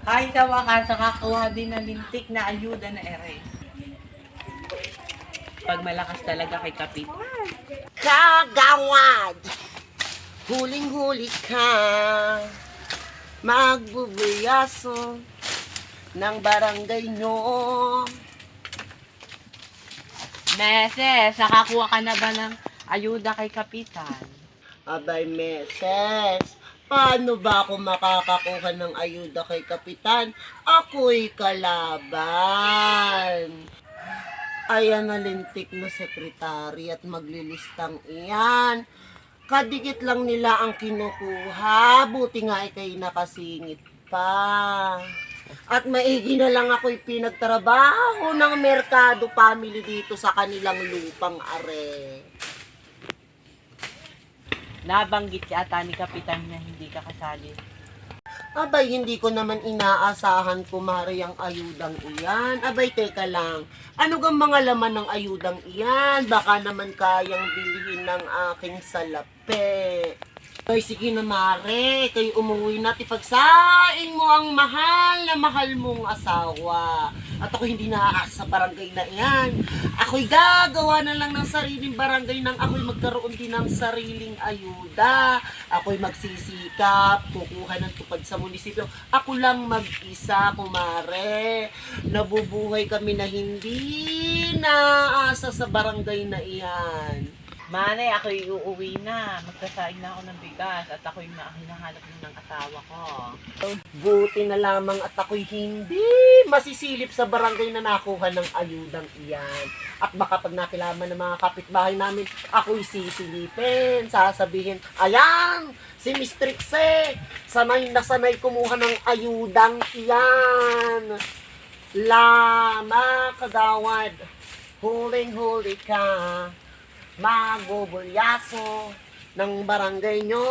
Kahit sa wakas, nakakuha din ng lintik na ayuda na ere. Pag malakas talaga kay Kapitan. Kagawad! Huling-huli ka, magbubuyaso ng barangay nyo. Meses, nakakuha ka na ba ng ayuda kay Kapitan? Abay, meses, paano ba ako makakakuha ng ayuda kay Kapitan? Ako'y kalaban. Ayan na lintik na sekretary at maglilistang iyan. Kadikit lang nila ang kinukuha, buti nga ikay nakasingit pa. At maigi na lang ako'y pinagtrabaho ng merkado family dito sa kanilang lupang are. Nabanggit yata ni Kapitan na hindi ka kasali. Abay, hindi ko naman inaasahan kumari ang ayudang iyan. Abay, teka lang. Ano gang mga laman ng ayudang iyan? Baka naman kayang bilhin ng aking salapi. Ay, sige na mare, kayo umuwi na, ipagsaing mo ang mahal na mahal mong asawa. At ako hindi naaasa sa barangay na iyan. Ako'y gagawa na lang ng sariling barangay nang ako'y magkaroon din ng sariling ayuda. Ako'y magsisikap, kukuha ng tupad sa munisipyo. Ako lang mag-isa, kumare. Nabubuhay kami na hindi naaasa sa barangay na iyan. Mane, ako'y uuwi na. Magkasaing na ako ng bigas at ako'y hinahanap din ng asawa ko. Buti na lamang at ako'y hindi masisilip sa barangay na nakuha ng ayudang iyan. At baka pag nakilaman ng mga kapitbahay namin, ako'y sisilipin. Sasabihin, ayan, si Miss Trixie, sanay na sanay kumuha ng ayudang iyan. Lama, kagawad, huling-huli ka, magubulyaso ng barangay nyo.